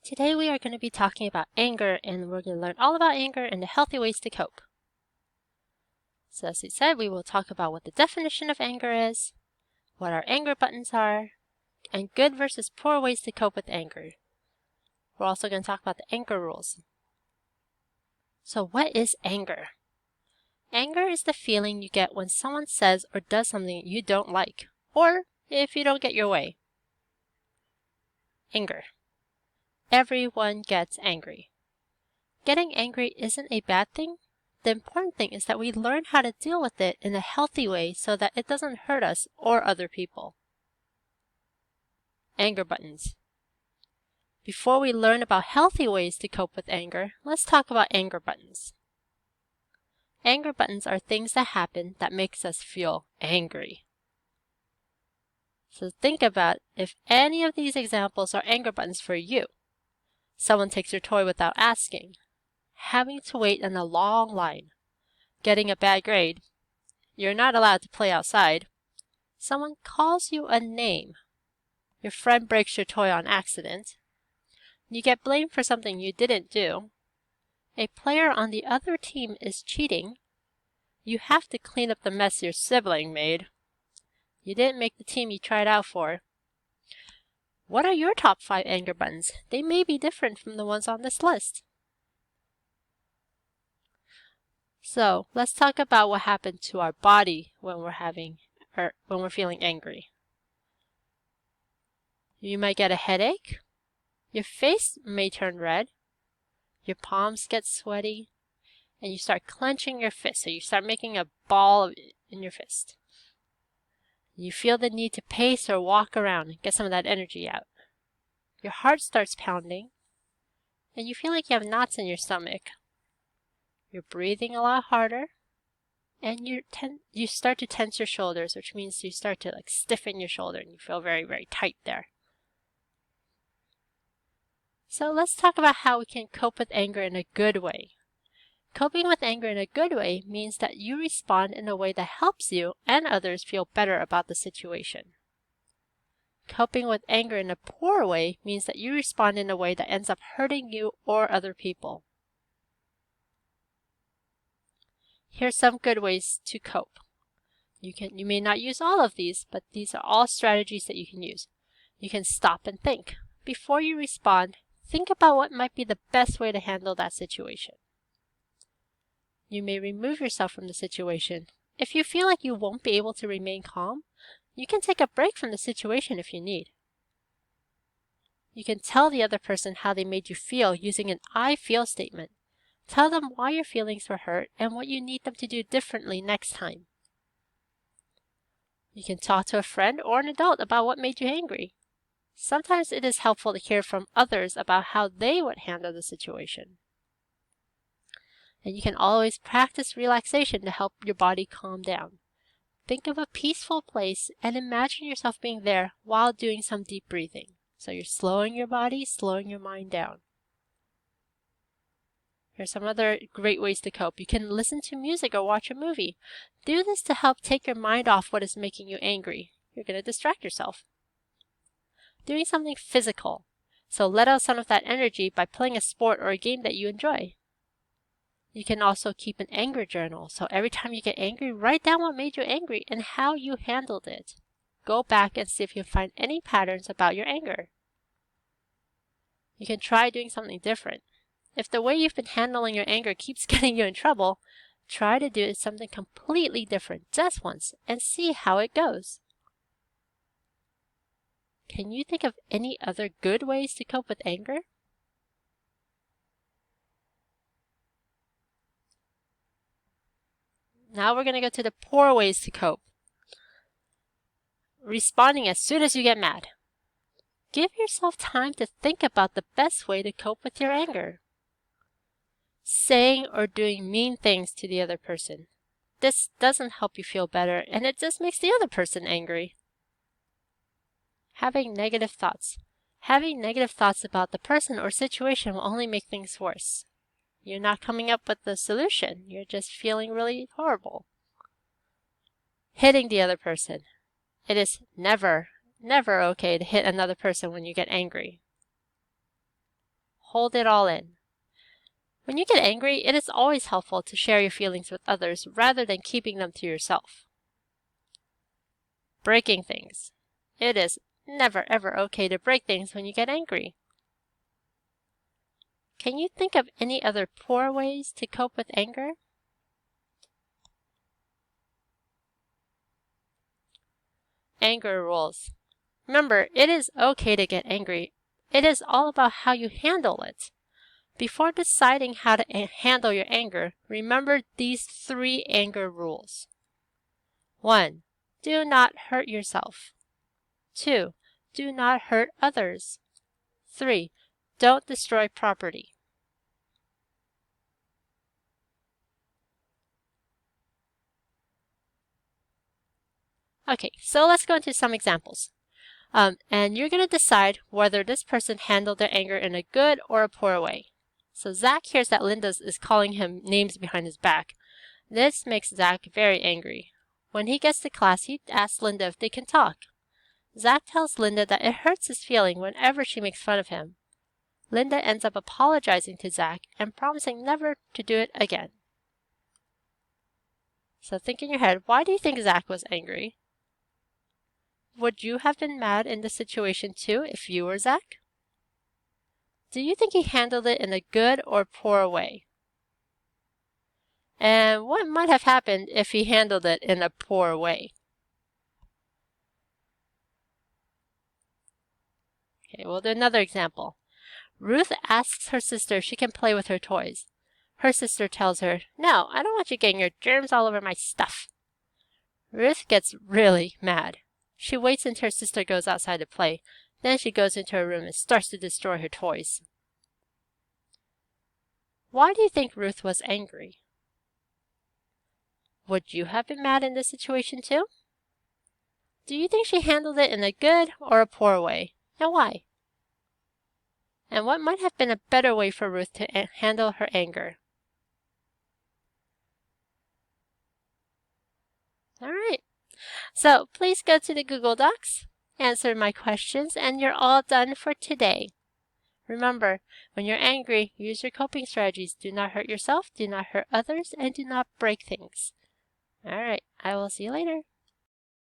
Today we are going to be talking about anger, and we're going to learn all about anger and the healthy ways to cope. So as we said, we will talk about what the definition of anger is, what our anger buttons are, and good versus poor ways to cope with anger. We're also going to talk about the anger rules. So what is anger? Anger is the feeling you get when someone says or does something you don't like, or if you don't get your way. Anger. Everyone gets angry. Getting angry isn't a bad thing. The important thing is that we learn how to deal with it in a healthy way so that it doesn't hurt us or other people. Anger buttons. Before we learn about healthy ways to cope with anger, let's talk about anger buttons. Anger buttons are things that happen that makes us feel angry. So think about if any of these examples are anger buttons for you. Someone takes your toy without asking, having to wait in a long line, getting a bad grade, you're not allowed to play outside, someone calls you a name, your friend breaks your toy on accident, you get blamed for something you didn't do, a player on the other team is cheating, you have to clean up the mess your sibling made, you didn't make the team you tried out for. What are your top 5 anger buttons? They may be different from the ones on this list. So let's talk about what happened to our body when we're feeling angry. You might get a headache, your face may turn red, your palms get sweaty, and you start clenching your fist, so you start making a ball in your fist. You feel the need to pace or walk around and get some of that energy out. Your heart starts pounding, and you feel like you have knots in your stomach. You're breathing a lot harder, and you start to tense your shoulders, which means you start to stiffen your shoulder and you feel very, very tight there. So let's talk about how we can cope with anger in a good way. Coping with anger in a good way means that you respond in a way that helps you and others feel better about the situation. Coping with anger in a poor way means that you respond in a way that ends up hurting you or other people. Here's some good ways to cope. You may not use all of these, but these are all strategies that you can use. You can stop and think. Before you respond, think about what might be the best way to handle that situation. You may remove yourself from the situation. If you feel like you won't be able to remain calm, you can take a break from the situation if you need. You can tell the other person how they made you feel using an I feel statement. Tell them why your feelings were hurt and what you need them to do differently next time. You can talk to a friend or an adult about what made you angry. Sometimes it is helpful to hear from others about how they would handle the situation. And you can always practice relaxation to help your body calm down. Think of a peaceful place and imagine yourself being there while doing some deep breathing. So you're slowing your body, slowing your mind down. Here's some other great ways to cope. You can listen to music or watch a movie. Do this to help take your mind off what is making you angry. You're going to distract yourself. Doing something physical. So let out some of that energy by playing a sport or a game that you enjoy. You can also keep an anger journal. So every time you get angry, write down what made you angry and how you handled it. Go back and see if you can find any patterns about your anger. You can try doing something different. If the way you've been handling your anger keeps getting you in trouble, try to do something completely different just once and see how it goes. Can you think of any other good ways to cope with anger? Now we're going to go to the poor ways to cope. Responding as soon as you get mad. Give yourself time to think about the best way to cope with your anger. Saying or doing mean things to the other person. This doesn't help you feel better, and it just makes the other person angry. Having negative thoughts. Having negative thoughts about the person or situation will only make things worse. You're not coming up with a solution. You're just feeling really horrible. Hitting the other person. It is never okay to hit another person when you get angry. hold it all in. When you get angry, it is always helpful to share your feelings with others rather than keeping them to yourself. Breaking things. It is never ever okay to break things when you get angry. Can you think of any other poor ways to cope with anger? Anger rules. Remember, it is okay to get angry. It is all about how you handle it. Before deciding how to handle your anger, remember these 3 anger rules. 1. Do not hurt yourself. 2. Do not hurt others. 3. Don't destroy property. Okay, so let's go into some examples. And you're going to decide whether this person handled their anger in a good or a poor way. So Zach hears that Linda is calling him names behind his back. This makes Zach very angry. When he gets to class, he asks Linda if they can talk. Zach tells Linda that it hurts his feeling whenever she makes fun of him. Linda ends up apologizing to Zach and promising never to do it again. So think in your head, why do you think Zach was angry? Would you have been mad in this situation too if you were Zach? Do you think he handled it in a good or poor way? And what might have happened if he handled it in a poor way? Okay, we'll do another example. Ruth asks her sister if she can play with her toys. Her sister tells her, "No, I don't want you getting your germs all over my stuff." Ruth gets really mad. She waits until her sister goes outside to play. Then she goes into her room and starts to destroy her toys. Why do you think Ruth was angry? Would you have been mad in this situation too? Do you think she handled it in a good or a poor way, and why? And what might have been a better way for Ruth to handle her anger? All right. So please go to the Google Docs, answer my questions, and you're all done for today. Remember, when you're angry, use your coping strategies. Do not hurt yourself, do not hurt others, and do not break things. All right, I will see you later.